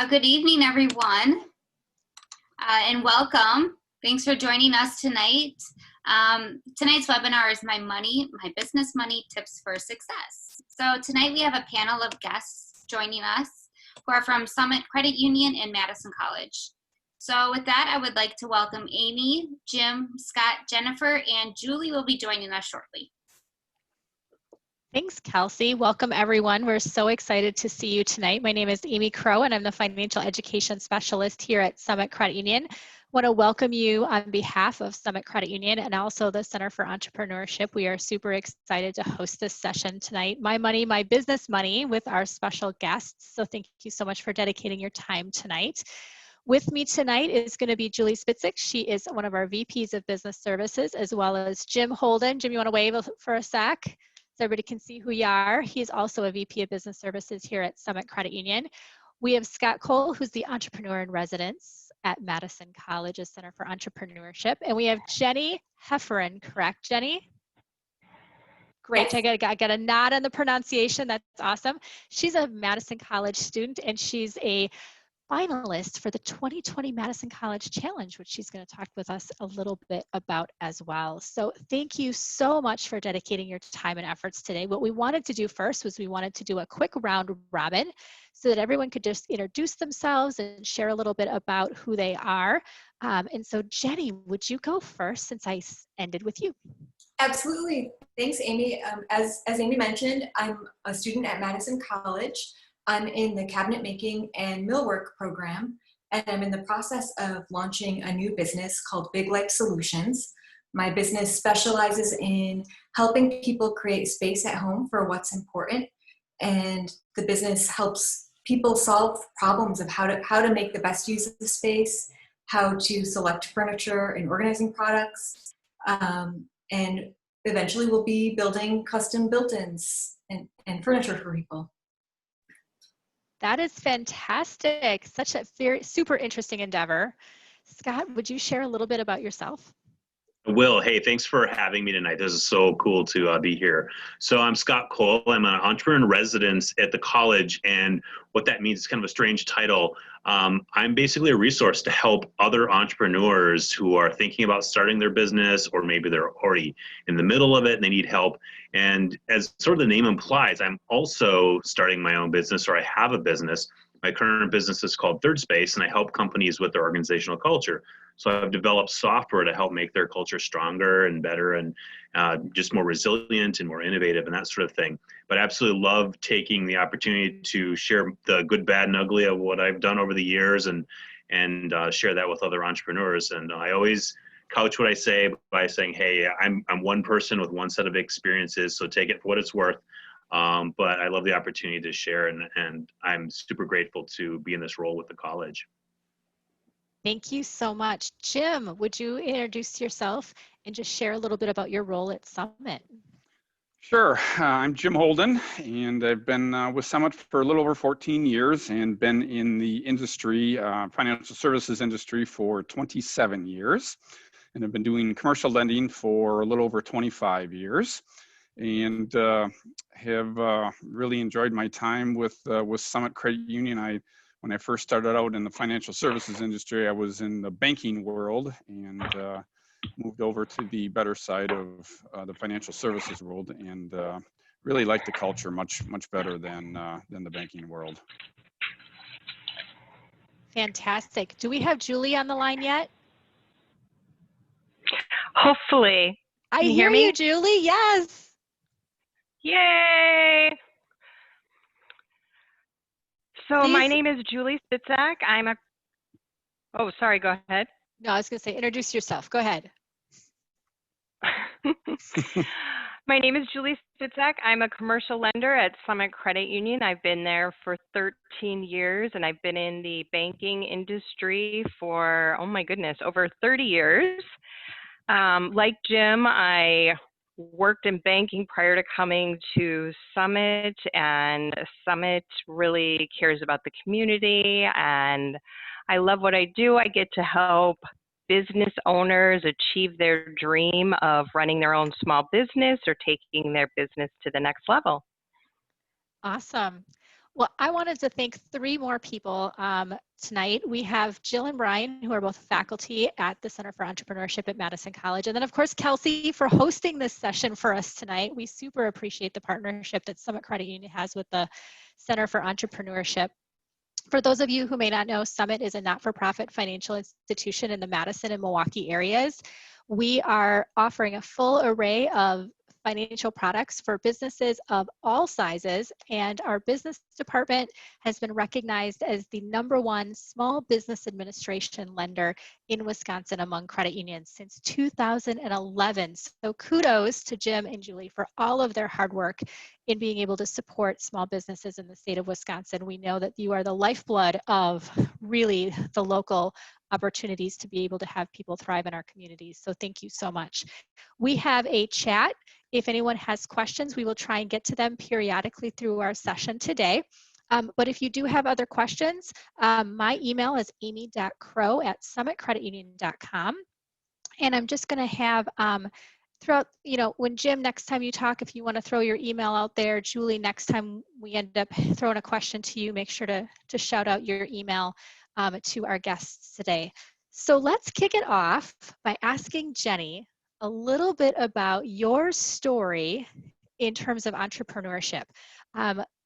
Good evening, everyone, and welcome. Thanks for joining us tonight. Tonight's webinar is My Business Money Tips for Success. So tonight we have a panel of guests joining us who are from Summit Credit Union and Madison College. So with that, I would like to welcome Amy, Jim, Scott, Jennifer, and Julie will be joining us shortly. Thanks, Kelsey. Welcome, everyone. We're so excited to see you tonight. My name is Amy Crow, and I'm the Financial Education Specialist here at Summit Credit Union. I want to welcome you on behalf of Summit Credit Union and also the Center for Entrepreneurship. We are super excited to host this session tonight, My Money, My Business Money, with our special guests. So thank you so much for dedicating your time tonight. With me tonight is going to be Julie Spitzik. She is one of our VPs of Business Services, as well as Jim Holden. Jim, you want to wave for a sec? So everybody can see who you are. He's also a VP of Business Services here at Summit Credit Union. We have Scott Cole, who's the Entrepreneur in Residence at Madison College's Center for Entrepreneurship. And we have Jenny Hefferon, correct, Jenny? Great, yes. I got a nod on the pronunciation, that's awesome. She's a Madison College student and she's a finalist for the 2020 Madison College Challenge, which she's going to talk with us a little bit about as well. So thank you so much for dedicating your time and efforts today. What we wanted to do first was we wanted to do a quick round robin so that everyone could just introduce themselves and share a little bit about who they are. And so Jenny, would you go first since I ended with you? Absolutely. Thanks, Amy. As Amy mentioned, I'm a student at Madison College. I'm in the cabinet making and millwork program, and I'm in the process of launching a new business called Big Light Solutions. My business specializes in helping people create space at home for what's important, and the business helps people solve problems of how to make the best use of the space, how to select furniture and organizing products, and eventually we'll be building custom built-ins and furniture for people. That is fantastic. Such a super interesting endeavor. Scott, would you share a little bit about yourself? I will. Hey, thanks for having me tonight. This is so cool to be here. So I'm Scott Cole. I'm an entrepreneur in residence at the college, and what that means is kind of a strange title. I'm basically a resource to help other entrepreneurs who are thinking about starting their business, or maybe they're already in the middle of it and they need help. And as sort of the name implies, I'm also starting my own business, or I have a business. My current business is called Third Space, and I help companies with their organizational culture. So I've developed software to help make their culture stronger and better and just more resilient and more innovative and that sort of thing. But I absolutely love taking the opportunity to share the good, bad, and ugly of what I've done over the years and share that with other entrepreneurs. And I always couch what I say by saying, hey, I'm one person with one set of experiences, so take it for what it's worth. But I love the opportunity to share, and I'm super grateful to be in this role with the college. Thank you so much. Jim, would you introduce yourself and just share a little bit about your role at Summit? Sure. I'm Jim Holden, and I've been with Summit for a little over 14 years and been in the industry, financial services industry, for 27 years. And I've been doing commercial lending for a little over 25 years. And have really enjoyed my time with Summit Credit Union. When I first started out in the financial services industry, I was in the banking world and moved over to the better side of the financial services world, and really like the culture much better than the banking world. Fantastic. Do we have Julie on the line yet? Hopefully. I hear you, Julie. Yes. Yay! So Please. My name is Julie Spitzak. Oh, sorry, go ahead. No, I was going to say, introduce yourself. Go ahead. My name is Julie Spitzak. I'm a commercial lender at Summit Credit Union. I've been there for 13 years, and I've been in the banking industry for, oh my goodness, over 30 years. Like Jim, I worked in banking prior to coming to Summit, and Summit really cares about the community, and I love what I do. I get to help business owners achieve their dream of running their own small business or taking their business to the next level. Awesome. Well, I wanted to thank three more people tonight. We have Jill and Brian, who are both faculty at the Center for Entrepreneurship at Madison College. And then, of course, Kelsey for hosting this session for us tonight. We super appreciate the partnership that Summit Credit Union has with the Center for Entrepreneurship. For those of you who may not know, Summit is a not-for-profit financial institution in the Madison and Milwaukee areas. We are offering a full array of financial products for businesses of all sizes, and our business department has been recognized as the #1 small business administration lender in Wisconsin among credit unions since 2011. So kudos to Jim and Julie for all of their hard work in being able to support small businesses in the state of Wisconsin. We know that you are the lifeblood of really the local opportunities to be able to have people thrive in our communities. So thank you so much. We have a chat. If anyone has questions, we will try and get to them periodically through our session today. But if you do have other questions, my email is amy.crow@summitcreditunion.com. And I'm just going to have throughout, when Jim, next time you talk, if you want to throw your email out there, Julie, next time we end up throwing a question to you, make sure to shout out your email to our guests today. So let's kick it off by asking Jenny a little bit about your story in terms of entrepreneurship.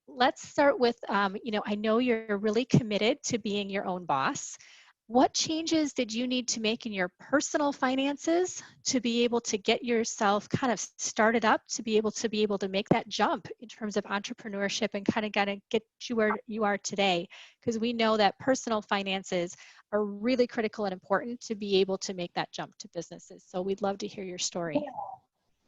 Let's start with, I know you're really committed to being your own boss. What changes did you need to make in your personal finances to be able to get yourself kind of started up, to be able to make that jump in terms of entrepreneurship and kind of get you where you are today? Because we know that personal finances are really critical and important to be able to make that jump to businesses. So we'd love to hear your story.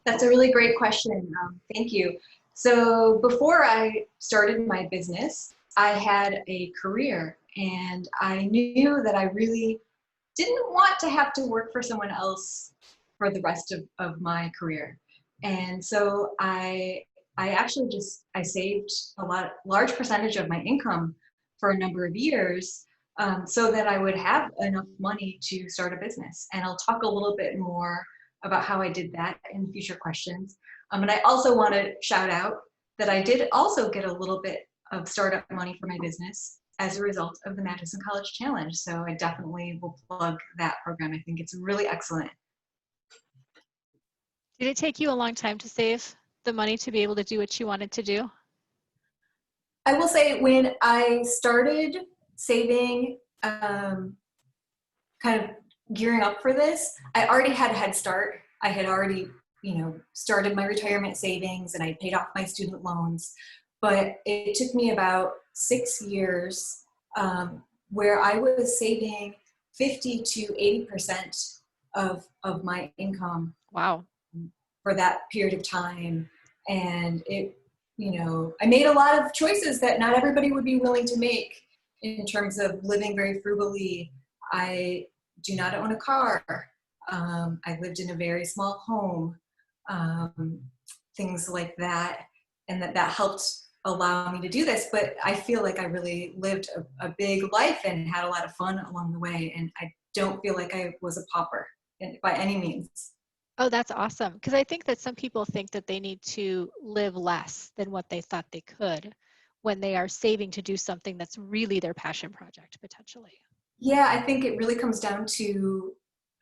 That's a really great question. Thank you. So before I started my business, I had a career, and I knew that I really didn't want to have to work for someone else for the rest of my career. And so I saved large percentage of my income for a number of years so that I would have enough money to start a business. And I'll talk a little bit more about how I did that in future questions. And I also want to shout out that I did also get a little bit of startup money for my business as a result of the Madison College Challenge. So I definitely will plug that program. I think it's really excellent. Did it take you a long time to save the money to be able to do what you wanted to do? I will say when I started saving, kind of gearing up for this, I already had a head start. I had already, started my retirement savings, and I paid off my student loans. But it took me about 6 years where I was saving 50 to 80% of my income. Wow. For that period of time. And it, I made a lot of choices that not everybody would be willing to make in terms of living very frugally. I do not own a car. I lived in a very small home, things like that. And that helped allow me to do this. But I feel like I really lived a big life and had a lot of fun along the way. And I don't feel like I was a pauper by any means. Oh, that's awesome. Because I think that some people think that they need to live less than what they thought they could when they are saving to do something that's really their passion project, potentially. Yeah, I think it really comes down to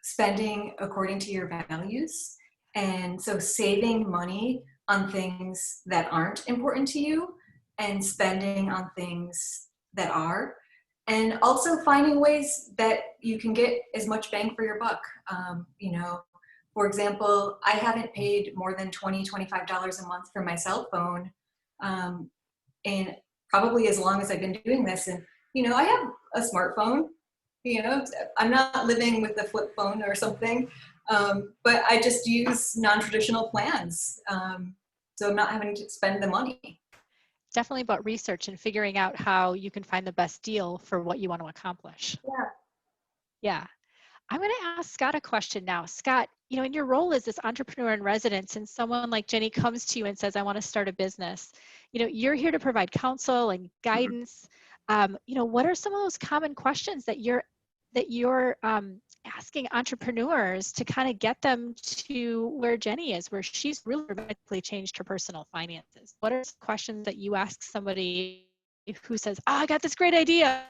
spending according to your values. And so saving money on things that aren't important to you and spending on things that are. And also finding ways that you can get as much bang for your buck. For example, I haven't paid more than $20, $25 a month for my cell phone in probably as long as I've been doing this. And, I have a smartphone, I'm not living with a flip phone or something, but I just use non-traditional plans. So I'm not having to spend the money. Definitely about research and figuring out how you can find the best deal for what you want to accomplish. Yeah. Yeah. I'm going to ask Scott a question now. Scott, in your role as this entrepreneur in residence, and someone like Jenny comes to you and says, I want to start a business, you're here to provide counsel and guidance. What are some of those common questions that you're asking entrepreneurs to kind of get them to where Jenny is, where she's really radically changed her personal finances? What are some questions that you ask somebody who says, "Oh, I got this great idea."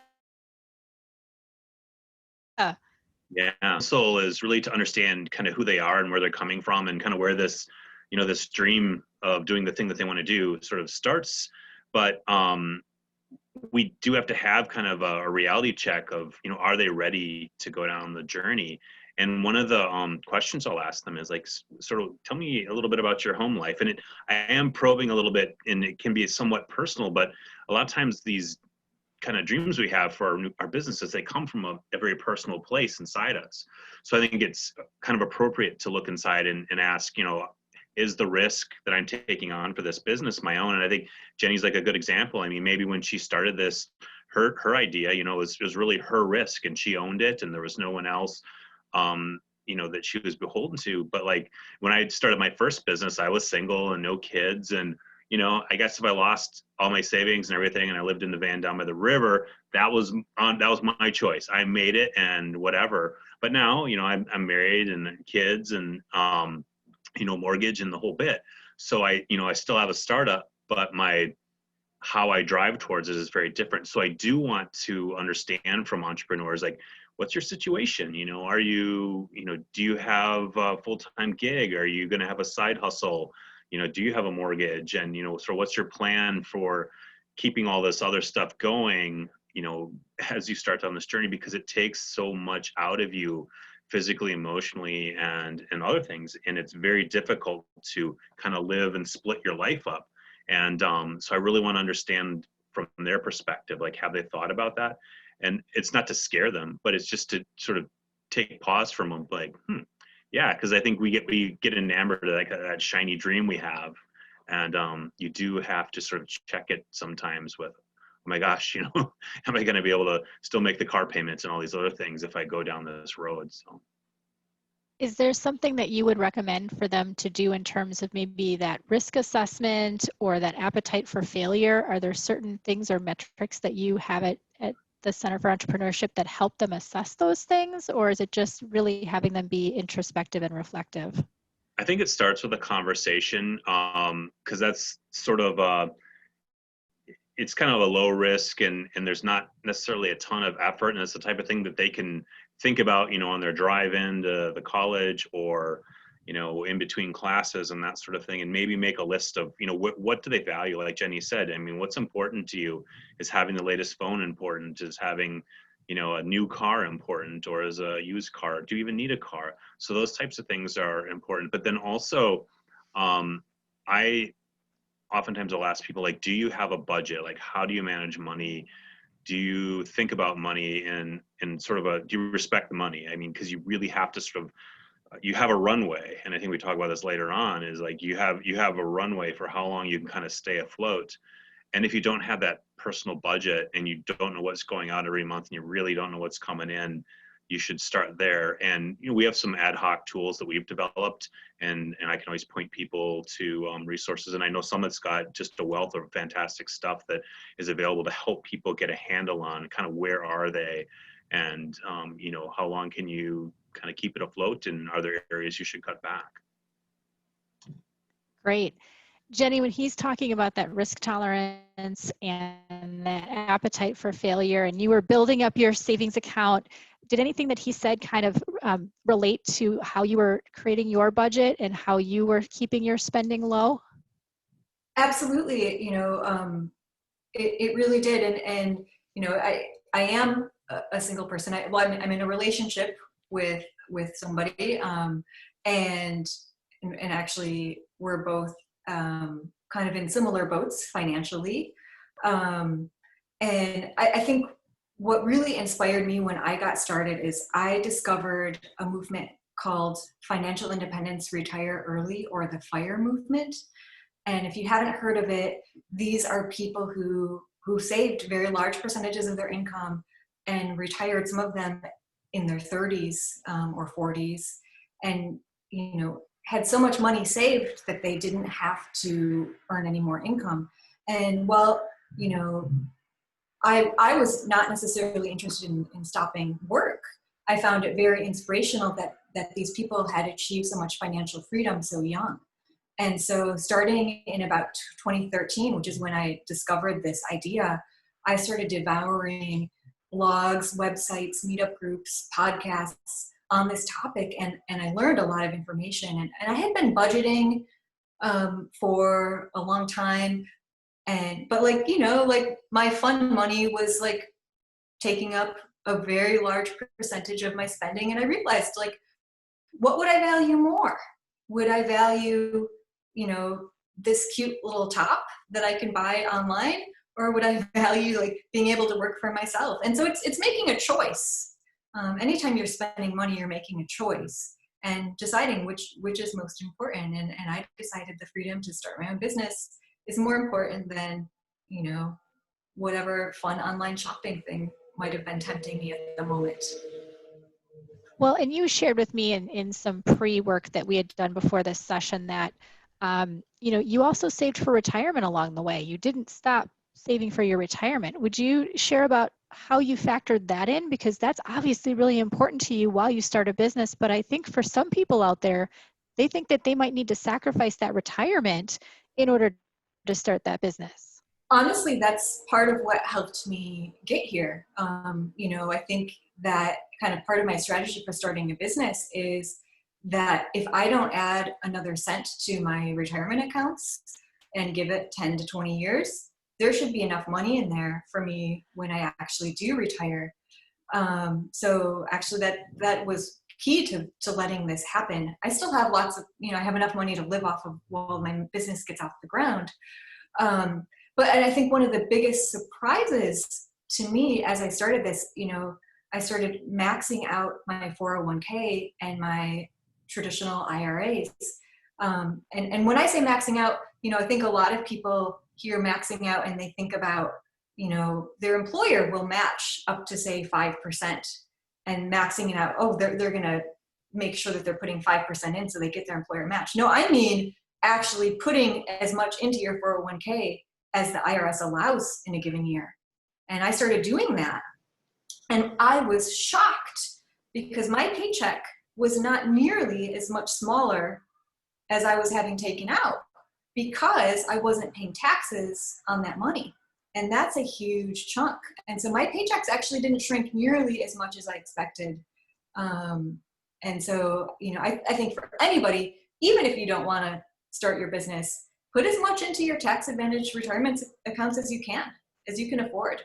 Yeah. Soul is really to understand kind of who they are and where they're coming from and kind of where this, this dream of doing the thing that they want to do sort of starts. But we do have to have kind of a reality check of, are they ready to go down the journey? And one of the questions I'll ask them is like, sort of tell me a little bit about your home life. And I am probing a little bit, and it can be somewhat personal, but a lot of times these kind of dreams we have for our businesses, they come from a very personal place inside us. So I think it's kind of appropriate to look inside and ask, is the risk that I'm taking on for this business my own? And I think Jenny's like a good example. I mean, maybe when she started this, her idea, was really her risk, and she owned it, and there was no one else, that she was beholden to. But like when I started my first business, I was single and no kids, and I guess if I lost all my savings and everything, and I lived in the van down by the river, that was my choice. I made it, and whatever. But now, I'm married and kids, and mortgage and the whole bit. So I still have a startup, but how I drive towards it is very different. So I do want to understand from entrepreneurs, like, what's your situation? Are you, do you have a full-time gig? Are you going to have a side hustle? Do you have a mortgage? And, so what's your plan for keeping all this other stuff going, as you start down this journey? Because it takes so much out of you physically, emotionally, and other things. And it's very difficult to kind of live and split your life up. And so I really want to understand from their perspective, like, have they thought about that? And it's not to scare them, but it's just to sort of take pause from them, like, yeah, because I think we get enamored of that shiny dream we have. And you do have to sort of check it sometimes with, oh my gosh, am I going to be able to still make the car payments and all these other things if I go down this road? So, is there something that you would recommend for them to do in terms of maybe that risk assessment or that appetite for failure? Are there certain things or metrics that you have at the Center for Entrepreneurship that help them assess those things? Or is it just really having them be introspective and reflective? I think it starts with a conversation, because that's sort of it's kind of a low risk, and there's not necessarily a ton of effort, and it's the type of thing that they can think about, on their drive in to the college, or in between classes and that sort of thing, and maybe make a list of, what do they value? Like Jenny said, I mean, what's important to you? Is having the latest phone important? Is having a new car important, or is a used car? Do you even need a car? So those types of things are important. But then also, I oftentimes will ask people, like, do you have a budget? Like, how do you manage money? Do you think about money and sort of do you respect the money? I mean, because you really have to sort of, you have a runway. And I think we talk about this later on, is like, you have a runway for how long you can kind of stay afloat. And if you don't have that personal budget, and you don't know what's going out every month, and you really don't know what's coming in, you should start there. And we have some ad hoc tools that we've developed, and I can always point people to resources. And I know Summit's got just a wealth of fantastic stuff that is available to help people get a handle on kind of where are they, and how long can you kind of keep it afloat, and are there areas you should cut back? Great. Jenny, when he's talking about that risk tolerance and that appetite for failure, and you were building up your savings account, did anything that he said kind of relate to how you were creating your budget and how you were keeping your spending low? Absolutely. It really did. And I am a single person. I'm in a relationship with somebody, and actually we're both kind of in similar boats financially. And I think what really inspired me when I got started is I discovered a movement called Financial Independence Retire Early, or the FIRE movement. And if you haven't heard of it, these are people who saved very large percentages of their income and retired, some of them in their 30s or 40s, and had so much money saved that they didn't have to earn any more income. And well, I was not necessarily interested in stopping work. I found it very inspirational that these people had achieved so much financial freedom so young. And so starting in about 2013, which is when I discovered this idea, I started devouring blogs, websites, meetup groups, podcasts on this topic, and I learned a lot of information. And I had been budgeting for a long time, but like, you know, like my fun money was like taking up a very large percentage of my spending, and I realized, like, what would I value more? Would I value, you know, this cute little top that I can buy online, or would I value like being able to work for myself? And so it's making a choice. Anytime you're spending money, you're making a choice and deciding which is most important. And I decided the freedom to start my own business is more important than, you know, whatever fun online shopping thing might have been tempting me at the moment. Well, and you shared with me in some pre-work that we had done before this session that, you know, you also saved for retirement along the way. You didn't stop saving for your retirement. Would you share about how you factored that in? Because that's obviously really important to you while you start a business. But I think for some people out there, they think that they might need to sacrifice that retirement in order to start that business. Honestly, that's part of what helped me get here. You know, I think that kind of part of my strategy for starting a business is that if I don't add another cent to my retirement accounts and give it 10 to 20 years, there should be enough money in there for me when I actually do retire. So actually that was key to letting this happen. I still have lots of, you know, I have enough money to live off of while my business gets off the ground. But I think one of the biggest surprises to me as I started this, you know, I started maxing out my 401k and my traditional IRAs. And when I say maxing out, you know, I think a lot of people hear maxing out and they think about, you know, their employer will match up to say 5% and maxing it out. Oh, they're going to make sure that they're putting 5% in so they get their employer match. No, I mean actually putting as much into your 401k as the IRS allows in a given year. And I started doing that. And I was shocked because my paycheck was not nearly as much smaller as I was having taken out because I wasn't paying taxes on that money. And that's a huge chunk. And so my paychecks actually didn't shrink nearly as much as I expected. And so, you know, I think for anybody, even if you don't want to start your business, put as much into your tax advantage retirement accounts as you can afford.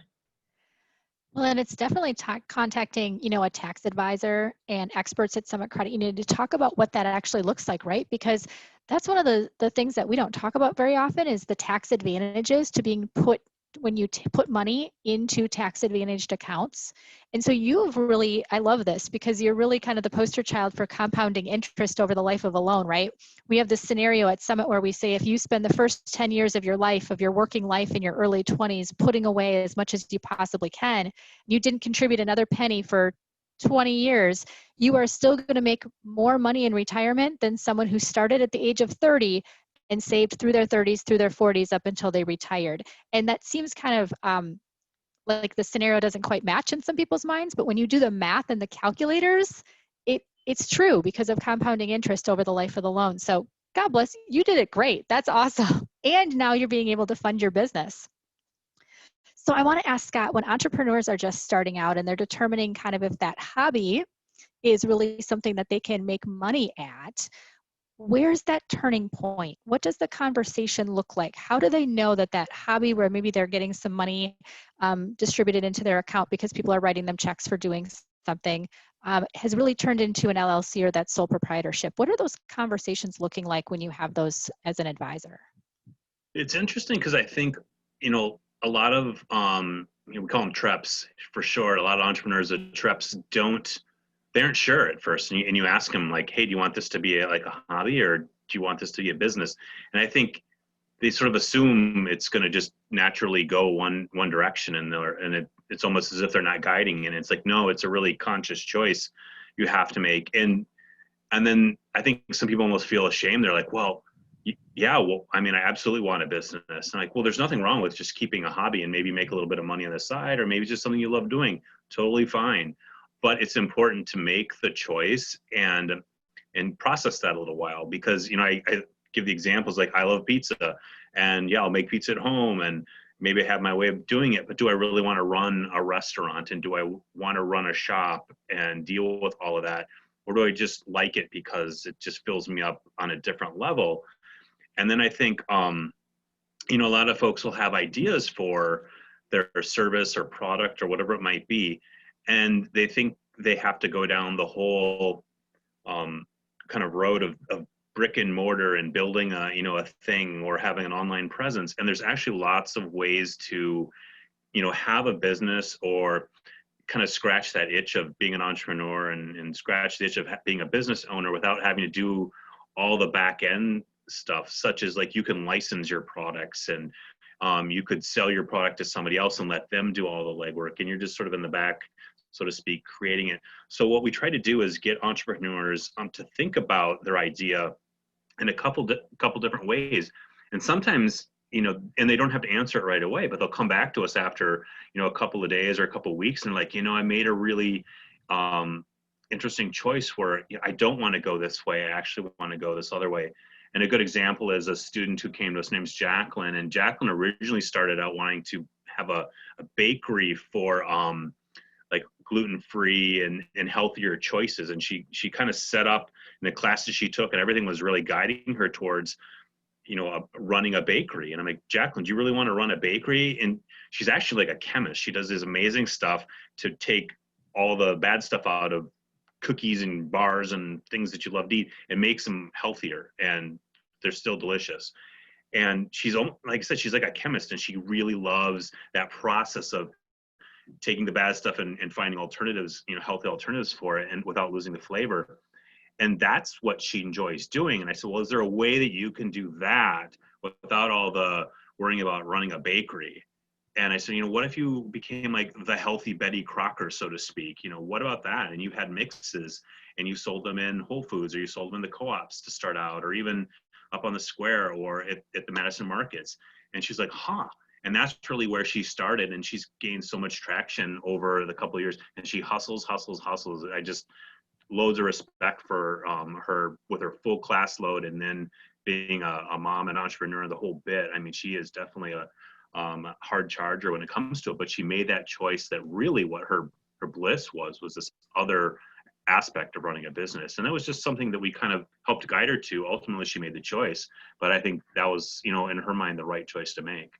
Well, and it's definitely contacting, you know, a tax advisor and experts at Summit Credit Union to talk about what that actually looks like, right? Because that's one of the things that we don't talk about very often is the tax advantages to being put when you put money into tax advantaged accounts. And so you've really, I love this because you're really kind of the poster child for compounding interest over the life of a loan, right? We have this scenario at Summit where we say if you spend the first 10 years of your life, of your working life in your early 20s, putting away as much as you possibly can, you didn't contribute another penny for 20 years, you are still going to make more money in retirement than someone who started at the age of 30 and saved through their 30s, through their 40s up until they retired. And that seems kind of like the scenario doesn't quite match in some people's minds, but when you do the math and the calculators, it's true because of compounding interest over the life of the loan. So God bless you, you did it great. That's awesome. And now you're being able to fund your business. So I want to ask Scott, when entrepreneurs are just starting out and they're determining kind of if that hobby is really something that they can make money at, where's that turning point? What does the conversation look like? How do they know that that hobby where maybe they're getting some money distributed into their account because people are writing them checks for doing something has really turned into an LLC or that sole proprietorship? What are those conversations looking like when you have those as an advisor? It's interesting because I think, you know, a lot of, you know, we call them TREPs for short. A lot of entrepreneurs at TREPs they aren't sure at first. And you ask them like, hey, do you want this to be like a hobby or do you want this to be a business? And I think they sort of assume it's going to just naturally go one direction and it's almost as if they're not guiding. And it's like, no, it's a really conscious choice you have to make. And then I think some people almost feel ashamed. They're like, well, yeah, well, I mean, I absolutely want a business. And like, well, there's nothing wrong with just keeping a hobby and maybe make a little bit of money on the side, or maybe just something you love doing. Totally fine. But it's important to make the choice and process that a little while because, you know, I give the examples like I love pizza and yeah, I'll make pizza at home and maybe I have my way of doing it, but do I really want to run a restaurant, and do I want to run a shop and deal with all of that? Or do I just like it because it just fills me up on a different level? And then I think, you know, a lot of folks will have ideas for their service or product or whatever it might be, and they think they have to go down the whole kind of road of brick and mortar and building a, you know, a thing or having an online presence. And there's actually lots of ways to, you know, have a business or kind of scratch that itch of being an entrepreneur, and scratch the itch of being a business owner without having to do all the back end stuff, such as like you can license your products, and you could sell your product to somebody else and let them do all the legwork, and you're just sort of in the back, so to speak, creating it. So what we try to do is get entrepreneurs to think about their idea in a couple different ways. And sometimes, you know, and they don't have to answer it right away, but they'll come back to us after, you know, a couple of days or a couple of weeks, and like, you know, I made a really interesting choice where I don't want to go this way. I actually want to go this other way. And a good example is a student who came to us, named Jacqueline. And Jacqueline originally started out wanting to have a bakery for like gluten-free and healthier choices. And she kind of set up in the classes she took, and everything was really guiding her towards, you know, running a bakery. And I'm like, Jacqueline, do you really want to run a bakery? And she's actually like a chemist. She does this amazing stuff to take all the bad stuff out of cookies and bars and things that you love to eat and makes them healthier, and they're still delicious. And she's, like I said, she's like a chemist, and she really loves that process of taking the bad stuff and finding alternatives, you know, healthy alternatives for it, and without losing the flavor. And that's what she enjoys doing. And I said, well, is there a way that you can do that without all the worrying about running a bakery? And I said, you know, what if you became like the healthy Betty Crocker, so to speak? You know, what about that? And you had mixes, and you sold them in Whole Foods, or you sold them in the co-ops to start out, or even up on the square or at the Madison markets. And she's like, huh. And that's really where she started. And she's gained so much traction over the couple of years. And she hustles. I just, loads of respect for her with her full class load, and then being a mom and entrepreneur, the whole bit. I mean, she is definitely a hard charger when it comes to it, but she made that choice that really what her bliss was this other aspect of running a business. And that was just something that we kind of helped guide her to. Ultimately, she made the choice, but I think that was, you know, in her mind, the right choice to make.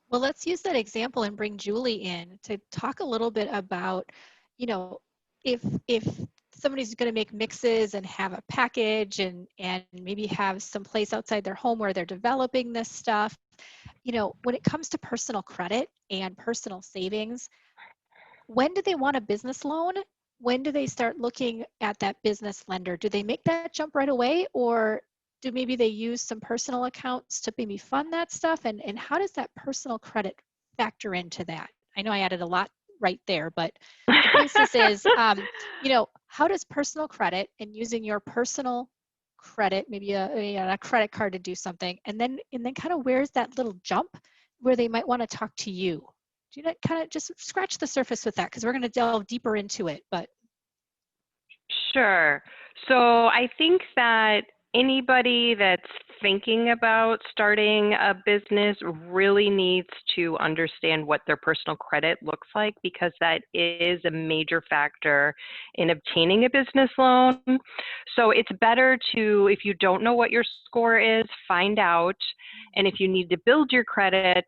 Well, let's use that example and bring Julie in to talk a little bit about, you know, if somebody's going to make mixes and have a package and maybe have some place outside their home where they're developing this stuff, you know, when it comes to personal credit and personal savings, when do they want a business loan? When do they start looking at that business lender? Do they make that jump right away, or do maybe they use some personal accounts to maybe fund that stuff? And how does that personal credit factor into that? I know I added a lot right there, but the basis is, you know, how does personal credit and using your personal credit, maybe a credit card to do something, and then kind of where's that little jump where they might want to talk to you? Do you kind of just scratch the surface with that, because we're going to delve deeper into it, but. Sure. So I think that anybody that's thinking about starting a business really needs to understand what their personal credit looks like, because that is a major factor in obtaining a business loan. So it's better to, if you don't know what your score is, find out. And if you need to build your credit,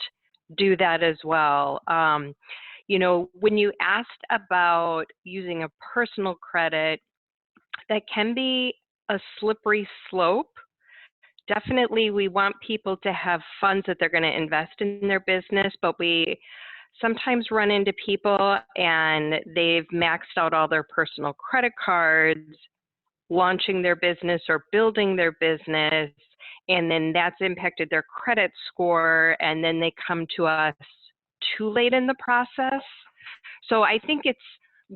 do that as well. You know, when you asked about using a personal credit, that can be a slippery slope. Definitely, we want people to have funds that they're going to invest in their business, but we sometimes run into people and they've maxed out all their personal credit cards, launching their business or building their business, and then that's impacted their credit score, and then they come to us too late in the process. So I think it's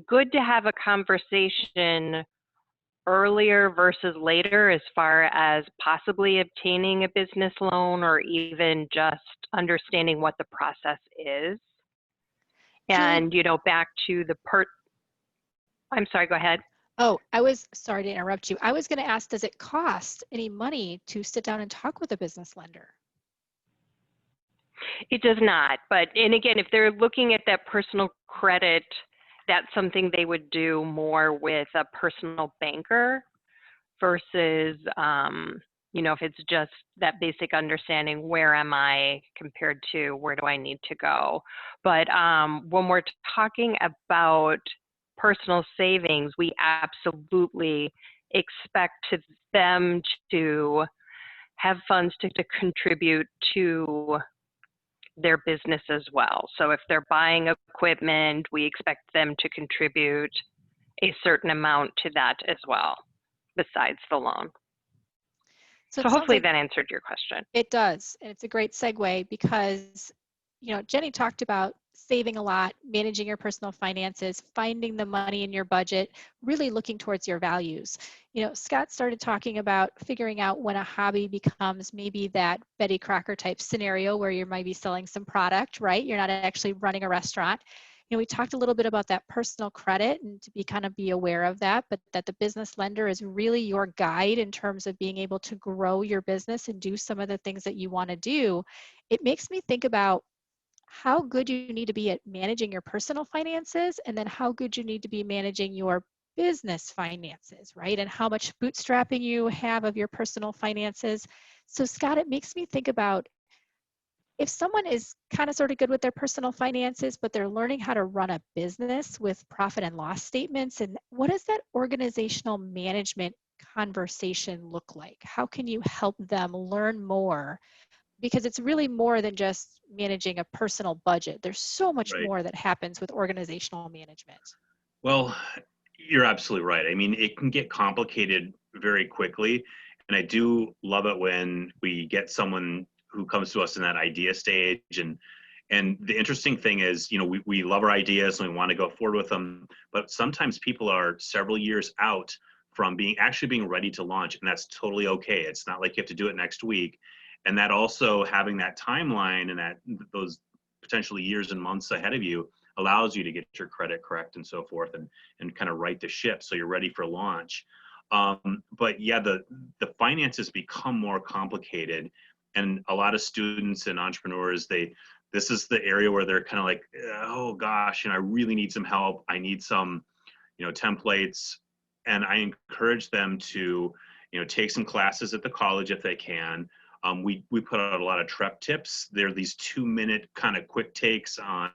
good to have a conversation earlier versus later as far as possibly obtaining a business loan, or even just understanding what the process is. And, you know, back to the I'm sorry, go ahead. Oh, I was sorry to interrupt you. I was going to ask, does it cost any money to sit down and talk with a business lender? It does not. But, and again, if they're looking at that personal credit, that's something they would do more with a personal banker versus, if it's just that basic understanding, where am I compared to where do I need to go? But when we're talking about personal savings, we absolutely expect them to have funds to contribute to their business as well. So if they're buying equipment, we expect them to contribute a certain amount to that as well, besides the loan. So hopefully that answered your question. It does. And it's a great segue because, Jenny talked about saving a lot, managing your personal finances, finding the money in your budget, really looking towards your values. Scott started talking about figuring out when a hobby becomes maybe that Betty Crocker type scenario where you might be selling some product, right? You're not actually running a restaurant. We talked a little bit about that personal credit and to be aware of that, but that the business lender is really your guide in terms of being able to grow your business and do some of the things that you want to do. It makes me think about how good you need to be at managing your personal finances, and then how good you need to be managing your business finances, right? And how much bootstrapping you have of your personal finances. So Scott, it makes me think about if someone is kind of sort of good with their personal finances, but they're learning how to run a business with profit and loss statements, and what does that organizational management conversation look like? How can you help them learn more? Because it's really more than just managing a personal budget. There's so much more that happens with organizational management. Well, you're absolutely right. I mean, it can get complicated very quickly. And I do love it when we get someone who comes to us in that idea stage. And the interesting thing is, we love our ideas and we want to go forward with them. But sometimes people are several years out from actually being ready to launch. And that's totally okay. It's not like you have to do it next week. And that also having that timeline and those potentially years and months ahead of you allows you to get your credit correct and so forth and kind of right the ship so you're ready for launch. But yeah, the finances become more complicated, and a lot of students and entrepreneurs, this is the area where they're kind of like, oh gosh, I really need some help. I need some, templates. And I encourage them to, take some classes at the college if they can. We put out a lot of prep tips. They're these 2-minute kind of quick takes on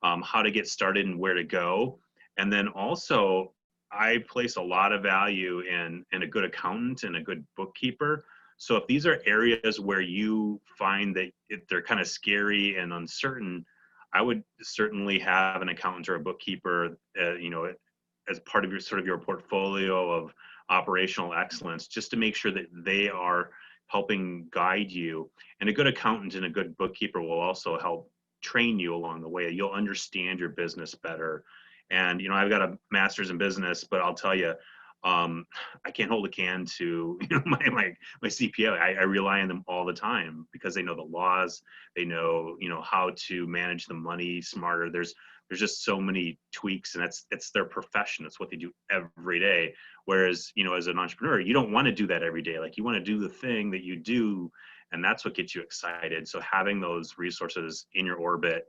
how to get started and where to go. And then also, I place a lot of value in a good accountant and a good bookkeeper. So if these are areas where you find that they're kind of scary and uncertain, I would certainly have an accountant or a bookkeeper, as part of your portfolio of operational excellence, just to make sure that they are helping guide you. And a good accountant and a good bookkeeper will also help train you along the way. You'll understand your business better. And, I've got a master's in business, but I'll tell you, I can't hold a can to my CPA. I rely on them all the time because they know the laws. They know how to manage the money smarter. There's just so many tweaks, and it's their profession. It's what they do every day. Whereas as an entrepreneur, you don't want to do that every day. Like, you want to do the thing that you do, and that's what gets you excited. So having those resources in your orbit,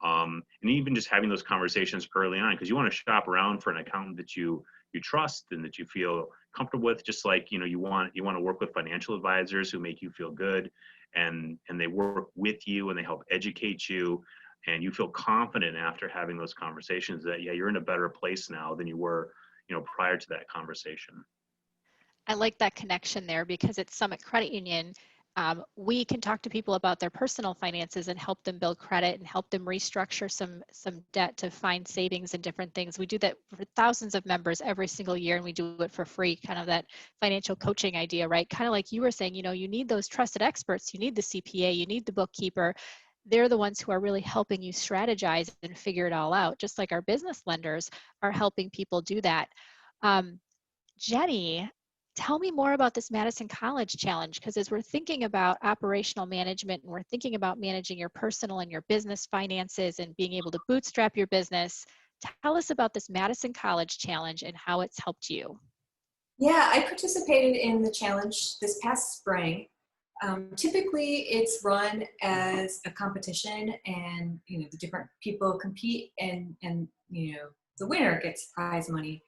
and even just having those conversations early on, because you want to shop around for an accountant that you trust and that you feel comfortable with, just like you want to work with financial advisors who make you feel good, and they work with you and they help educate you, and you feel confident after having those conversations that you're in a better place now than you were prior to that conversation. I like that connection there, because at Summit Credit Union, we can talk to people about their personal finances and help them build credit and help them restructure some debt to find savings and different things. We do that for thousands of members every single year, and we do it for free, kind of that financial coaching idea, right? Kind of like you were saying, you need those trusted experts, you need the CPA, you need the bookkeeper. They're the ones who are really helping you strategize and figure it all out, just like our business lenders are helping people do that. Jenny, tell me more about this Madison College Challenge, because as we're thinking about operational management and we're thinking about managing your personal and your business finances and being able to bootstrap your business, tell us about this Madison College Challenge and how it's helped you. Yeah, I participated in the challenge this past spring. Typically, it's run as a competition, and the different people compete, and the winner gets prize money.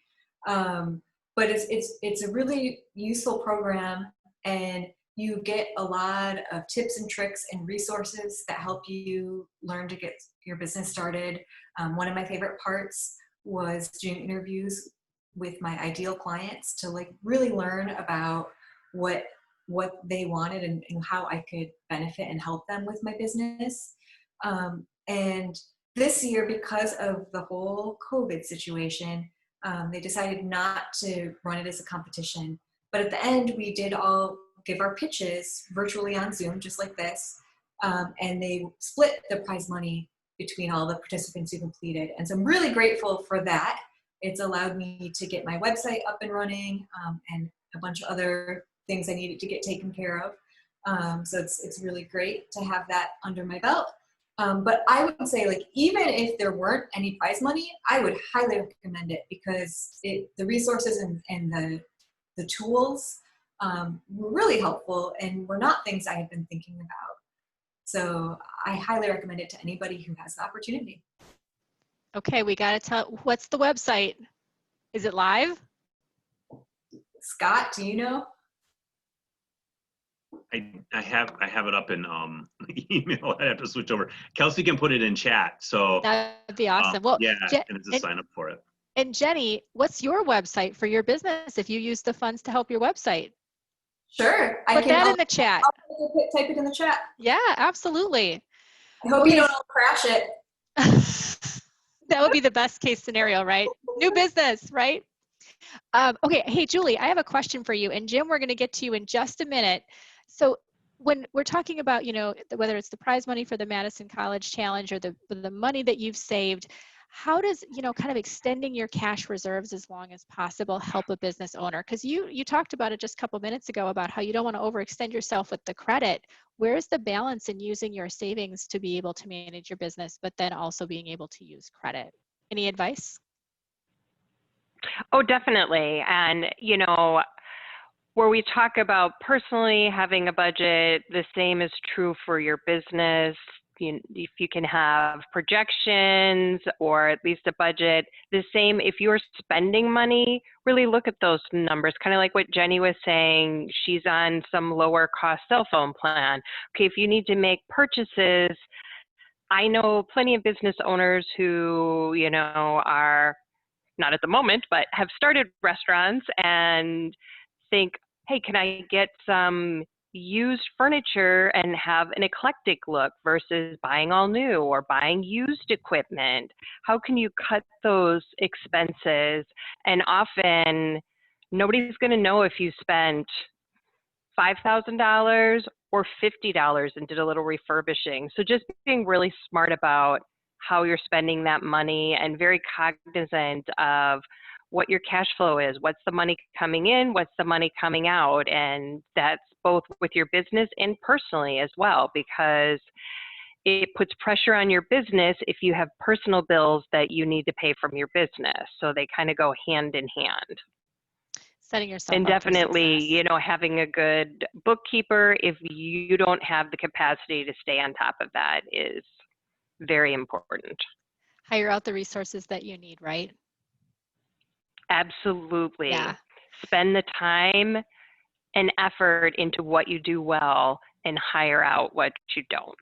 But it's a really useful program, and you get a lot of tips and tricks and resources that help you learn to get your business started. One of my favorite parts was doing interviews with my ideal clients to really learn about what they wanted, and how I could benefit and help them with my business. And this year, because of the whole COVID situation, they decided not to run it as a competition. But at the end, we did all give our pitches virtually on Zoom, just like this. And they split the prize money between all the participants who completed. And so I'm really grateful for that. It's allowed me to get my website up and running, and a bunch of other things I needed to get taken care of. So it's really great to have that under my belt. But I would say, even if there weren't any prize money, I would highly recommend it, because the resources and the tools were really helpful, and were not things I had been thinking about. So I highly recommend it to anybody who has the opportunity. Okay, we got to tell, what's the website? Is it live? Scott, do you know? I have it up in email. I have to switch over. Kelsey can put it in chat. So That'd be awesome. Well, yeah, and it's a sign up for it. And Jenny, what's your website for your business if you use the funds to help your website? Sure. Put that in the chat. I'll type it in the chat. Yeah, absolutely. I hope you don't all crash it. That would be the best case scenario, right? New business, right? Okay, hey, Julie, I have a question for you. And Jim, we're going to get to you in just a minute. So when we're talking about, whether it's the prize money for the Madison College Challenge or the money that you've saved, how does, kind of extending your cash reserves as long as possible help a business owner? Because you talked about it just a couple minutes ago about how you don't want to overextend yourself with the credit. Where's the balance in using your savings to be able to manage your business, but then also being able to use credit? Any advice? Oh, definitely. And, where we talk about personally having a budget, the same is true for your business. If you can have projections or at least a budget, the same if you're spending money, really look at those numbers, kind of like what Jenny was saying. She's on some lower cost cell phone plan. Okay, if you need to make purchases, I know plenty of business owners who, are not at the moment, but have started restaurants and think, hey, can I get some used furniture and have an eclectic look versus buying all new or buying used equipment? How can you cut those expenses? And often nobody's going to know if you spent $5,000 or $50 and did a little refurbishing. So just being really smart about how you're spending that money and very cognizant of what your cash flow is. What's the money coming in? What's the money coming out? And that's both with your business and personally as well, because it puts pressure on your business if you have personal bills that you need to pay from your business. So they kind of go hand in hand. Setting yourself and up definitely, having a good bookkeeper, if you don't have the capacity to stay on top of that, is very important. Hire out the resources that you need, right? Absolutely. Yeah. Spend the time and effort into what you do well and hire out what you don't.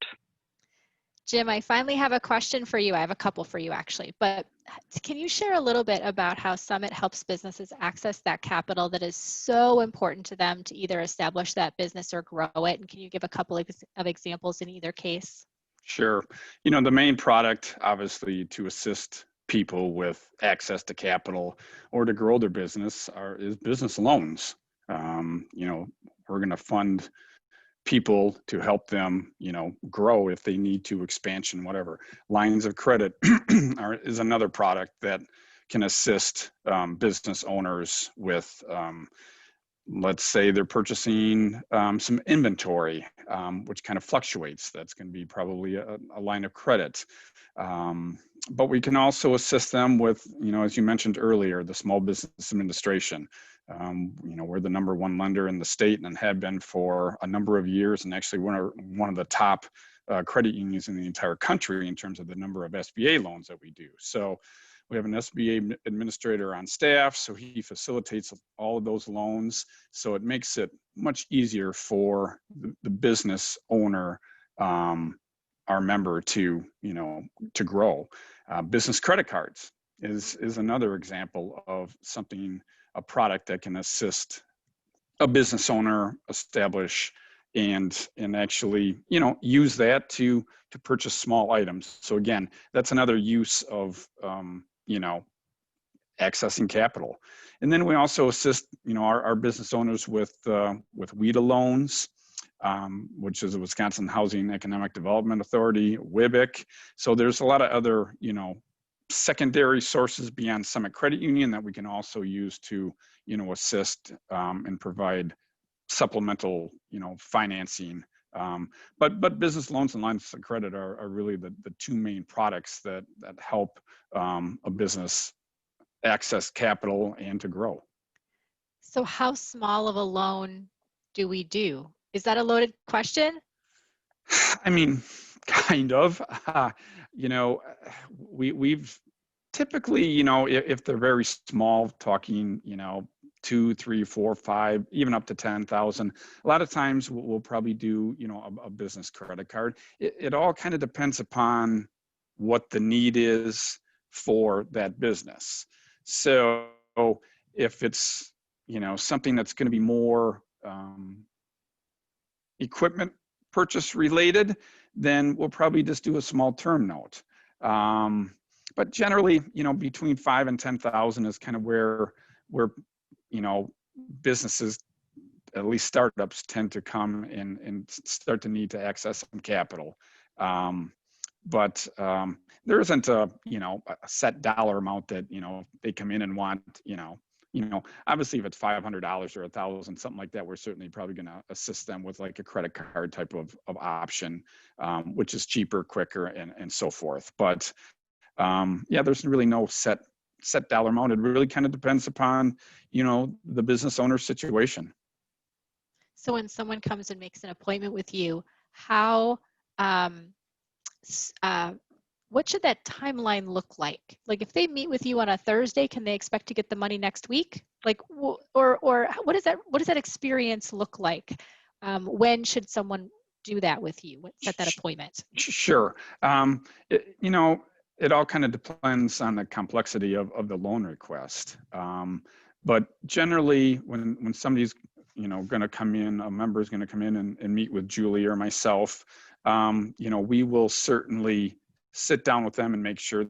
Jim, I finally have a question for you. I have a couple for you actually, but can you share a little bit about how Summit helps businesses access that capital that is so important to them to either establish that business or grow it? And can you give a couple of examples in either case? Sure. The main product, obviously, to assist people with access to capital or to grow their business is business loans. We're going to fund people to help them, grow if they need to, expansion, whatever. Lines of credit is another product that can assist business owners with, let's say they're purchasing some inventory, which kind of fluctuates. That's going to be probably a line of credit. But we can also assist them with, as you mentioned earlier, the Small Business Administration. We're the #1 lender in the state and have been for a number of years, and actually one of the top credit unions in the entire country in terms of the number of SBA loans that we do. So we have an SBA administrator on staff, so he facilitates all of those loans. So it makes it much easier for the business owner, our member, to grow. Business credit cards is another example of a product that can assist a business owner establish and actually use that to purchase small items. So again, that's another use of accessing capital. And then we also assist our business owners with WIDA loans, which is the Wisconsin Housing Economic Development Authority, WIBIC. So there's a lot of other secondary sources beyond Summit Credit Union that we can also use to assist and provide supplemental financing. But business loans and lines of credit are really the two main products that help a business access capital and to grow. So how small of a loan do we do? Is that a loaded question? I mean, kind of. We've typically, if they're very small, talking, 2, 3, 4, 5, even up to 10,000. A lot of times we'll probably do, a business credit card. It all kind of depends upon what the need is for that business. So if it's, something that's going to be more equipment purchase related, then we'll probably just do a small term note. But generally, between 5 and 10,000 is kind of where businesses, at least startups, tend to come in and start to need to access some capital. But there isn't a set dollar amount that they come in and want. Obviously, if it's $500 or $1,000, something like that, we're certainly probably going to assist them with like a credit card type of option, which is cheaper, quicker, and so forth. But there's really no set dollar amount. It really kind of depends upon the business owner's situation. So when someone comes and makes an appointment with you, how what should that timeline look like? Like if they meet with you on a Thursday, can they expect to get the money next week? Like, or what does that experience look like? When should someone do that with you? Set that appointment? Sure. It all kind of depends on the complexity of the loan request. But generally, when somebody's going to come in, a member is going to come in and meet with Julie or myself, we will certainly sit down with them and make sure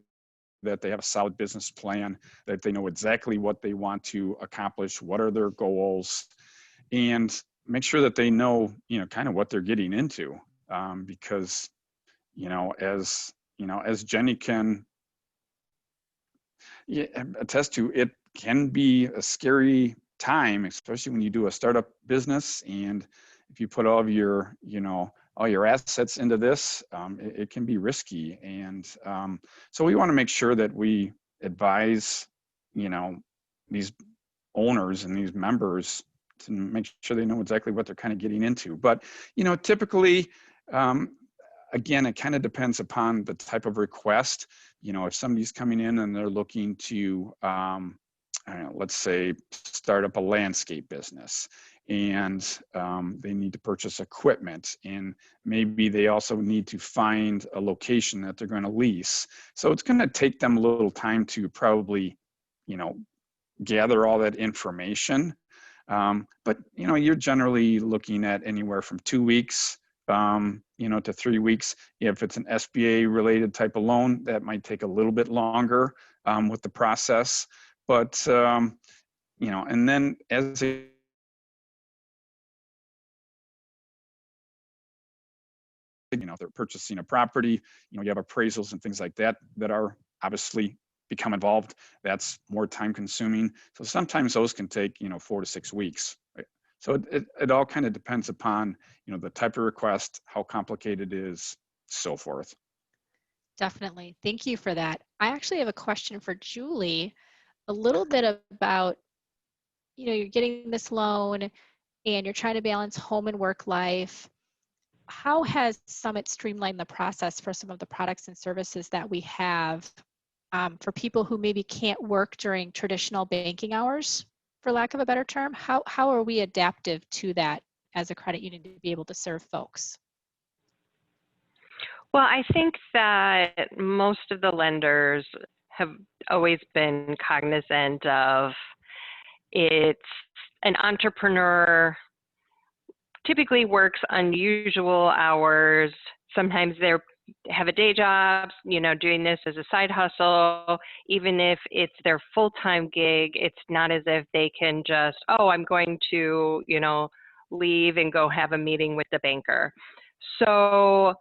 that they have a solid business plan, that they know exactly what they want to accomplish, what are their goals, and make sure that they know, kind of what they're getting into. Because, as Jenny can attest to, it can be a scary time, especially when you do a startup business. And if you put all of your, all your assets into this, it can be risky. And so we want to make sure that we advise, these owners and these members to make sure they know exactly what they're kind of getting into. But, typically, again, it kind of depends upon the type of request. If somebody's coming in and they're looking to, let's say, start up a landscape business, and they need to purchase equipment, and maybe they also need to find a location that they're going to lease. So it's going to take them a little time to probably, gather all that information. But, you're generally looking at anywhere from 2 weeks, to 3 weeks. If it's an SBA related type of loan, that might take a little bit longer with the process. But, and then as if they're purchasing a property, you have appraisals and things like that are obviously become involved. That's more time consuming. So sometimes those can take, 4 to 6 weeks. Right? So it all kind of depends upon, the type of request, how complicated it is, so forth. Definitely. Thank you for that. I actually have a question for Julie, a little bit about, you're getting this loan and you're trying to balance home and work life. How has Summit streamlined the process for some of the products and services that we have for people who maybe can't work during traditional banking hours, for lack of a better term? How are we adaptive to that as a credit union to be able to serve folks? Well, I think that most of the lenders have always been cognizant of it's an entrepreneur typically works unusual hours. Sometimes they have a day job, doing this as a side hustle. Even if it's their full-time gig, it's not as if they can just, oh, I'm going to, leave and go have a meeting with the banker. So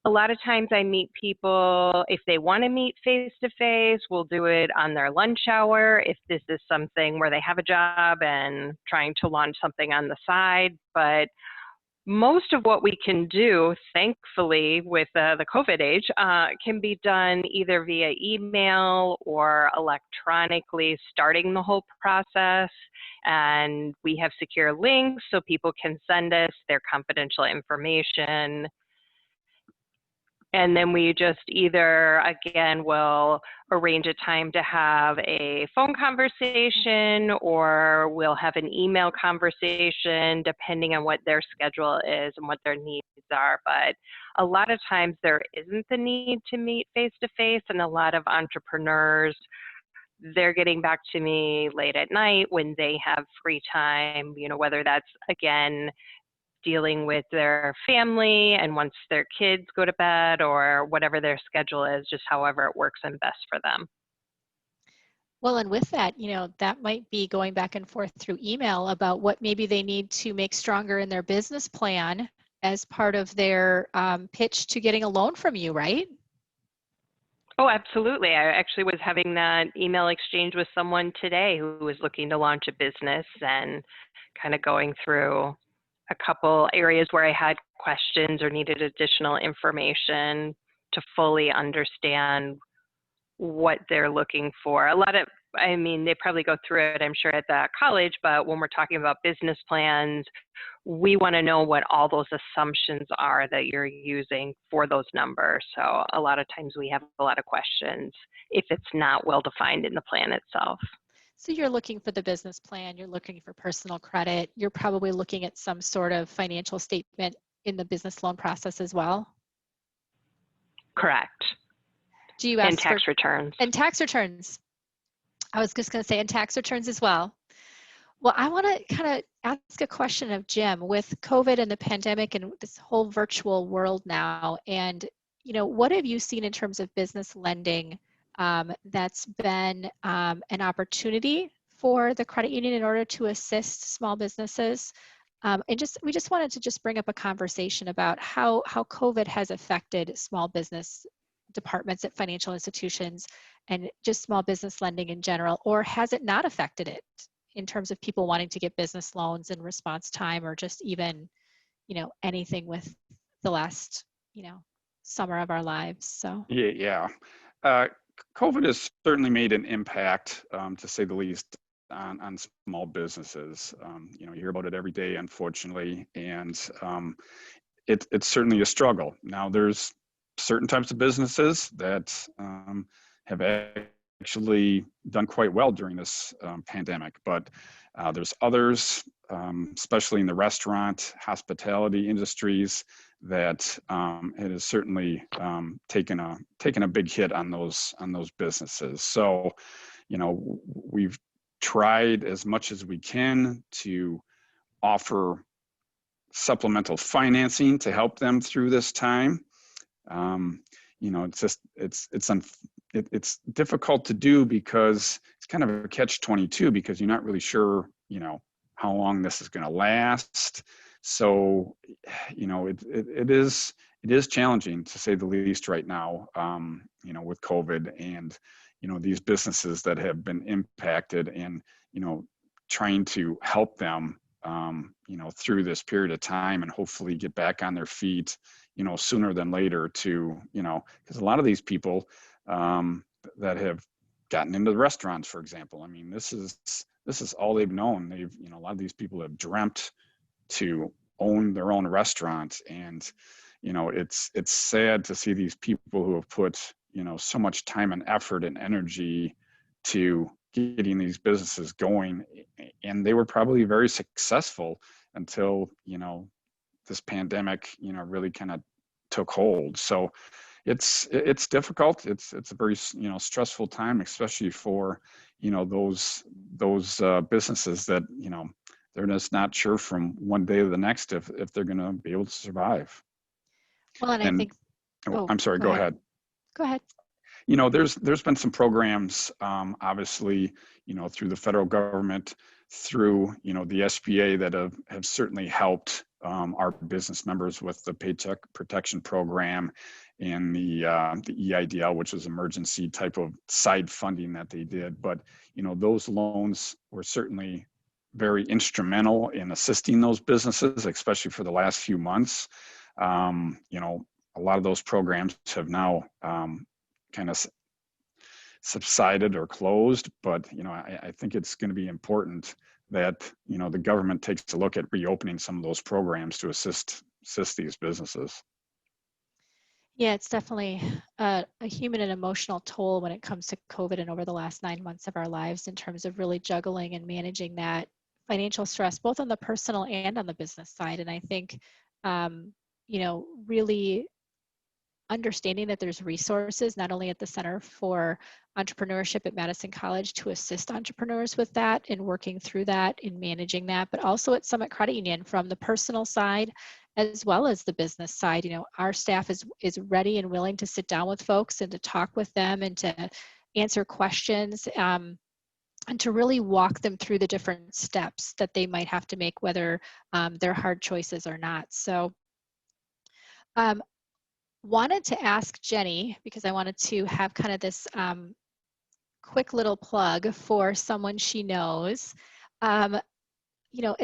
a lot of times I meet people, if they want to meet face-to-face, we'll do it on their lunch hour. If this is something where they have a job and trying to launch something on the side. But most of what we can do, thankfully, with the COVID age, can be done either via email or electronically, starting the whole process. And we have secure links so people can send us their confidential information. And then we just either, again, will arrange a time to have a phone conversation, or we'll have an email conversation depending on what their schedule is and what their needs are. But a lot of times there isn't the need to meet face-to-face, and a lot of entrepreneurs, they're getting back to me late at night when they have free time, whether that's, again, dealing with their family and once their kids go to bed, or whatever their schedule is, just however it works and best for them. Well, and with that, that might be going back and forth through email about what maybe they need to make stronger in their business plan as part of their pitch to getting a loan from you, right? Oh, absolutely. I actually was having that email exchange with someone today who was looking to launch a business, and kind of going through a couple areas where I had questions or needed additional information to fully understand what they're looking for. They probably go through it, I'm sure, at the college, but when we're talking about business plans, we want to know what all those assumptions are that you're using for those numbers. So a lot of times we have a lot of questions if it's not well defined in the plan itself. So you're looking for the business plan, you're looking for personal credit, you're probably looking at some sort of financial statement in the business loan process as well? Correct. Do you ask and tax returns. And tax returns. I was just going to say, and tax returns as well. Well, I want to kind of ask a question of Jim with COVID and the pandemic and this whole virtual world now. And, what have you seen in terms of business lending that's been an opportunity for the credit union in order to assist small businesses? We just wanted to just bring up a conversation about how COVID has affected small business departments at financial institutions and just small business lending in general, or has it not affected it in terms of people wanting to get business loans in response time, or just even, anything with the last, summer of our lives? So Yeah. COVID has certainly made an impact, to say the least, on small businesses. You hear about it every day, unfortunately, and it's certainly a struggle. Now, there's certain types of businesses that have actually done quite well during this pandemic, but there's others, especially in the restaurant, hospitality industries, that it has certainly taken a big hit on those businesses. So, we've tried as much as we can to offer supplemental financing to help them through this time. It's difficult to do because it's kind of a catch-22, because you're not really sure, how long this is going to last. So, it is challenging, to say the least, right now, with COVID and, these businesses that have been impacted, and, trying to help them, through this period of time, and hopefully get back on their feet, sooner than later to, because a lot of these people that have gotten into the restaurants, for example, I mean, this is all they've known. They've, a lot of these people have dreamt to own their own restaurant. And, it's sad to see these people who have put, so much time and effort and energy to getting these businesses going. And they were probably very successful until, this pandemic, really kind of took hold. So it's difficult. It's a very, stressful time, especially for, those businesses that, they're just not sure from one day to the next if they're going to be able to survive. Well, and I think, I'm sorry, go ahead. Go ahead. There's been some programs, obviously, through the federal government, through, the SBA that have certainly helped our business members with the Paycheck Protection Program and the EIDL, which is emergency type of side funding that they did. But, those loans were certainly very instrumental in assisting those businesses, especially for the last few months. A lot of those programs have now kind of subsided or closed, but I think it's going to be important that the government takes a look at reopening some of those programs to assist these businesses. Yeah, it's definitely a human and emotional toll when it comes to COVID and over the last 9 months of our lives in terms of really juggling and managing that financial stress, both on the personal and on the business side. And I think, really understanding that there's resources not only at the Center for Entrepreneurship at Madison College to assist entrepreneurs with that and working through that and managing that, but also at Summit Credit Union from the personal side as well as the business side. Our staff is ready and willing to sit down with folks and to talk with them and to answer questions and to really walk them through the different steps that they might have to make, whether they're hard choices or not. So wanted to ask Jenny, because I wanted to have kind of this quick little plug for someone she knows. At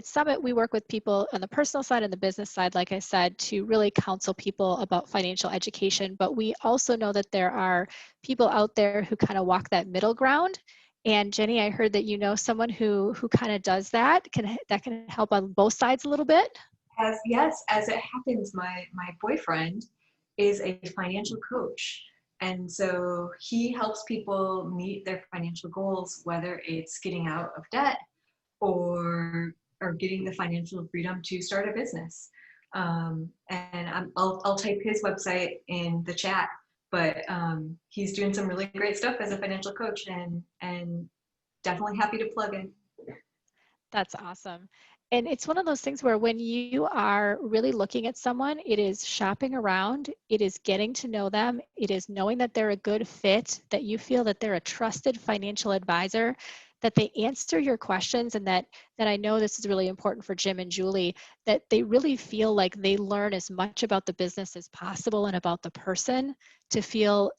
Summit, we work with people on the personal side and the business side, like I said, to really counsel people about financial education. But we also know that there are people out there who kind of walk that middle ground. And Jenny, I heard that you know someone who kind of does that. That can help on both sides a little bit? As it happens, my boyfriend is a financial coach. And so he helps people meet their financial goals, whether it's getting out of debt or getting the financial freedom to start a business. And I'll type his website in the chat, but he's doing some really great stuff as a financial coach and definitely happy to plug in. That's awesome. And it's one of those things where when you are really looking at someone, it is shopping around, it is getting to know them, it is knowing that they're a good fit, that you feel that they're a trusted financial advisor, that they answer your questions, and that I know this is really important for Jim and Julie, that they really feel like they learn as much about the business as possible and about the person to feel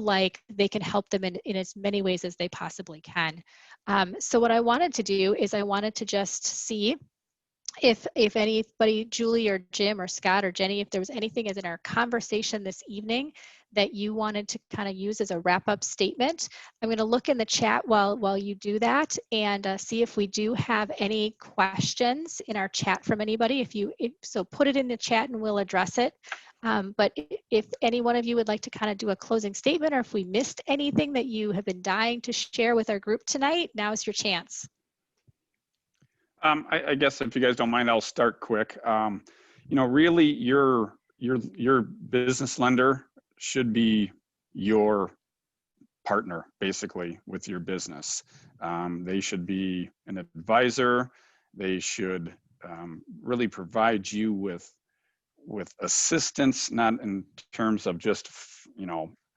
like they can help them in as many ways as they possibly can. So what I wanted to do is I wanted to just see if anybody, Julie or Jim or Scott or Jenny, if there was anything as in our conversation this evening that you wanted to kind of use as a wrap-up statement. I'm going to look in the chat while you do that and see if we do have any questions in our chat from anybody. So put it in the chat and we'll address it. But if any one of you would like to kind of do a closing statement, or if we missed anything that you have been dying to share with our group tonight, now's your chance. I guess if you guys don't mind, I'll start quick. Really your business lender should be your partner, basically, with your business. They should be an advisor. They should really provide you with assistance, not in terms of just,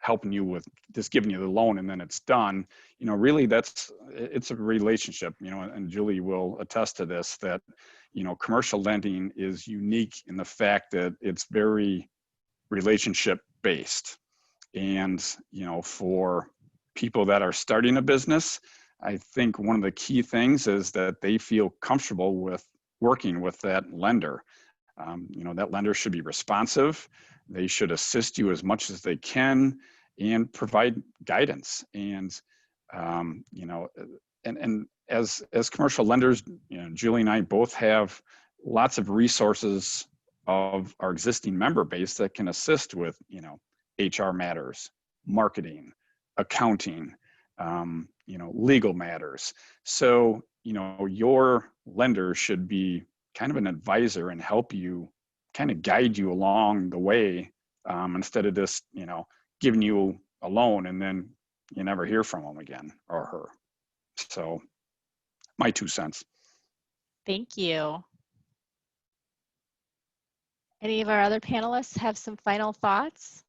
helping you with just giving you the loan and then it's done. Really it's a relationship, and Julie will attest to this, that, commercial lending is unique in the fact that it's very relationship based. And, for people that are starting a business, I think one of the key things is that they feel comfortable with working with that lender. That lender should be responsive. They should assist you as much as they can and provide guidance. And, and as commercial lenders, Julie and I both have lots of resources of our existing member base that can assist with, HR matters, marketing, accounting, legal matters. So, your lender should be kind of an advisor and help you, kind of guide you along the way, instead of just, giving you a loan and then you never hear from them again, or her. So my 2 cents. Thank you. Any of our other panelists have some final thoughts?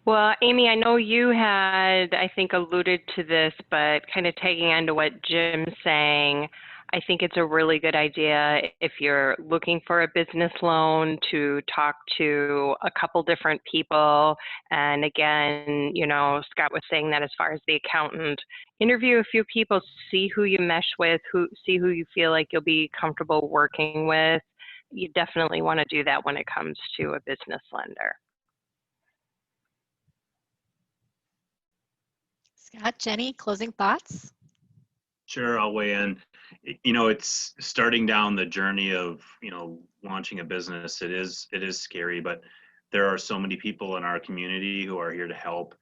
Well, Amy, I know you had, I think, alluded to this, but kind of tagging on to what Jim's saying, I think it's a really good idea if you're looking for a business loan to talk to a couple different people. And again, Scott was saying that as far as the accountant, interview a few people, see who you mesh with, see who you feel like you'll be comfortable working with. You definitely want to do that when it comes to a business lender. Scott, Jenny, closing thoughts? Sure, I'll weigh in. It's starting down the journey of, launching a business. It is scary, but there are so many people in our community who are here to help.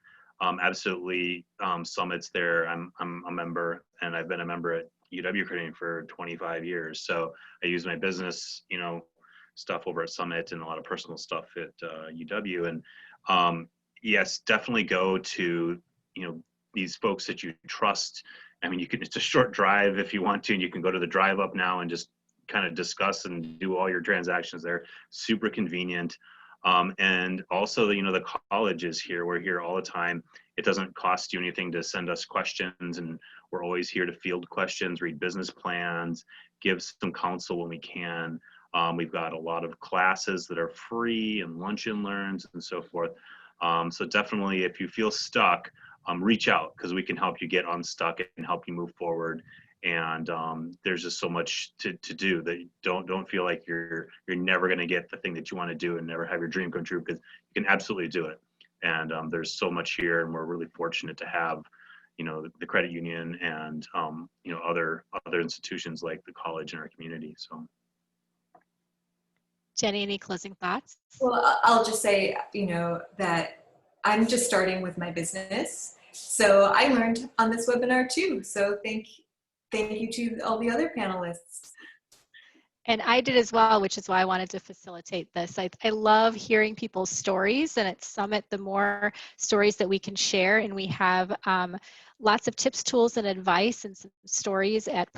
Absolutely, Summit's there. I'm a member, and I've been a member at UW Credit Union for 25 years. So I use my business, stuff over at Summit and a lot of personal stuff at UW. And yes, definitely go to, these folks that you trust. I mean, it's a short drive if you want to, and you can go to the drive up now and just kind of discuss and do all your transactions there. Super convenient. And also, the college is here. We're here all the time. It doesn't cost you anything to send us questions, and we're always here to field questions, read business plans, give some counsel when we can. We've got a lot of classes that are free and lunch and learns and so forth. So definitely, if you feel stuck, reach out, because we can help you get unstuck and help you move forward. And there's just so much to do that you don't feel like you're never going to get the thing that you want to do and never have your dream come true, because you can absolutely do it. And there's so much here, and we're really fortunate to have, the credit union and other institutions like the college in our community. So, Jenny, any closing thoughts? Well, I'll just say, that I'm just starting with my business. So I learned on this webinar too. So thank you to all the other panelists. And I did as well, which is why I wanted to facilitate this. I love hearing people's stories, and at Summit, the more stories that we can share, and we have lots of tips, tools, and advice and some stories at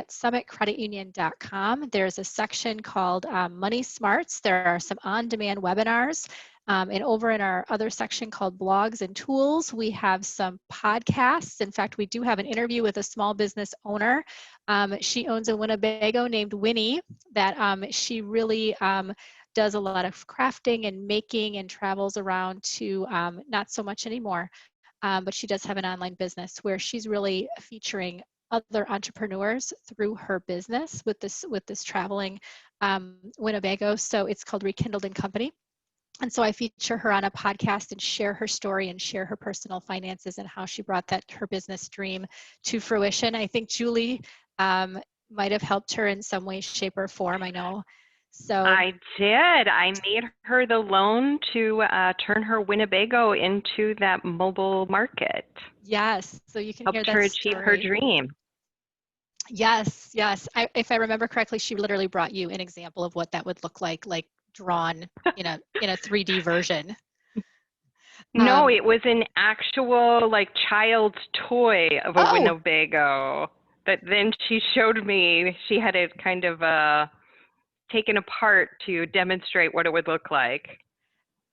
summitcreditunion.com. There's a section called Money Smarts. There are some on-demand webinars. And over in our other section called Blogs and Tools, we have some podcasts. In fact, we do have an interview with a small business owner. She owns a Winnebago named Winnie that she really does a lot of crafting and making and travels around to, not so much anymore, but she does have an online business where she's really featuring other entrepreneurs through her business with this traveling Winnebago. So it's called Rekindled and Company. And so I feature her on a podcast and share her story and share her personal finances and how she brought her business dream to fruition. I think Julie might have helped her in some way, shape, or form, I know. So I did. I made her the loan to turn her Winnebago into that mobile market. Yes, so you can hear that Helped her achieve her dream. Yes. If I remember correctly, she literally brought you an example of what that would look like drawn in a 3D version. No, it was an actual child's toy of a Winnebago that then she showed me. She had it kind of taken apart to demonstrate what it would look like.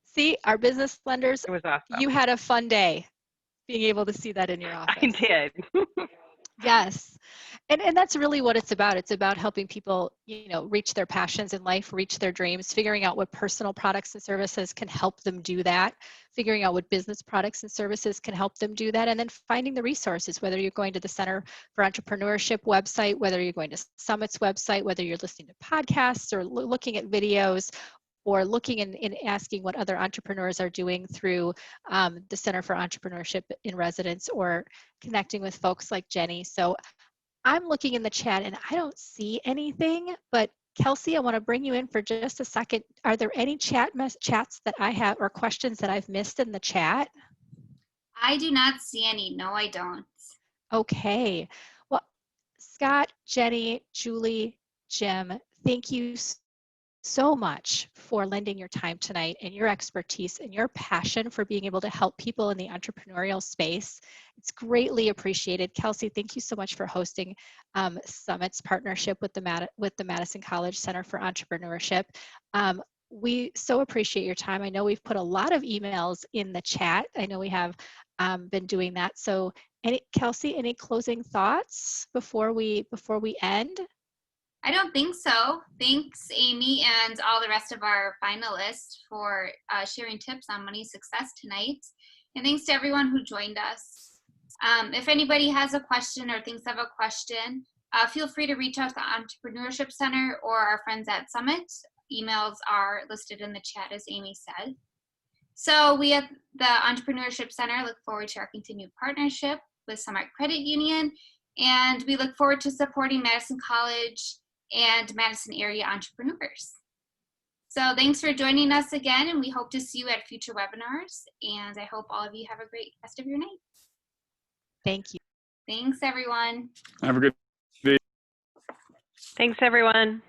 See, our business lenders, it was awesome. You had a fun day being able to see that in your office. I did. Yes. And that's really what it's about. It's about helping people, reach their passions in life, reach their dreams, figuring out what personal products and services can help them do that, figuring out what business products and services can help them do that, and then finding the resources, whether you're going to the Center for Entrepreneurship website, whether you're going to Summit's website, whether you're listening to podcasts or looking at videos, or looking and asking what other entrepreneurs are doing through the Center for Entrepreneurship in Residence, or connecting with folks like Jenny. So I'm looking in the chat and I don't see anything, but Kelsey, I want to bring you in for just a second. Are there any chats that I have, or questions that I've missed in the chat? I do not see any. No, I don't. Okay. Well, Scott, Jenny, Julie, Jim, thank you so much for lending your time tonight and your expertise and your passion for being able to help people in the entrepreneurial space. It's greatly appreciated. Kelsey, thank you so much for hosting Summit's partnership with the Madison College Center for Entrepreneurship. We so appreciate your time. I know we've put a lot of emails in the chat. I know we have been doing that. So, Kelsey, any closing thoughts before we end? I don't think so. Thanks, Amy, and all the rest of our finalists for sharing tips on money success tonight. And thanks to everyone who joined us. If anybody has a question or thinks of a question, feel free to reach out to the Entrepreneurship Center or our friends at Summit. Emails are listed in the chat, as Amy said. So we at the Entrepreneurship Center look forward to our continued partnership with Summit Credit Union, and we look forward to supporting Madison College and Madison area entrepreneurs. So thanks for joining us again, and we hope to see you at future webinars, and I hope all of you have a great rest of your night. Thank you. Thanks, everyone. Have a good day. Thanks, everyone.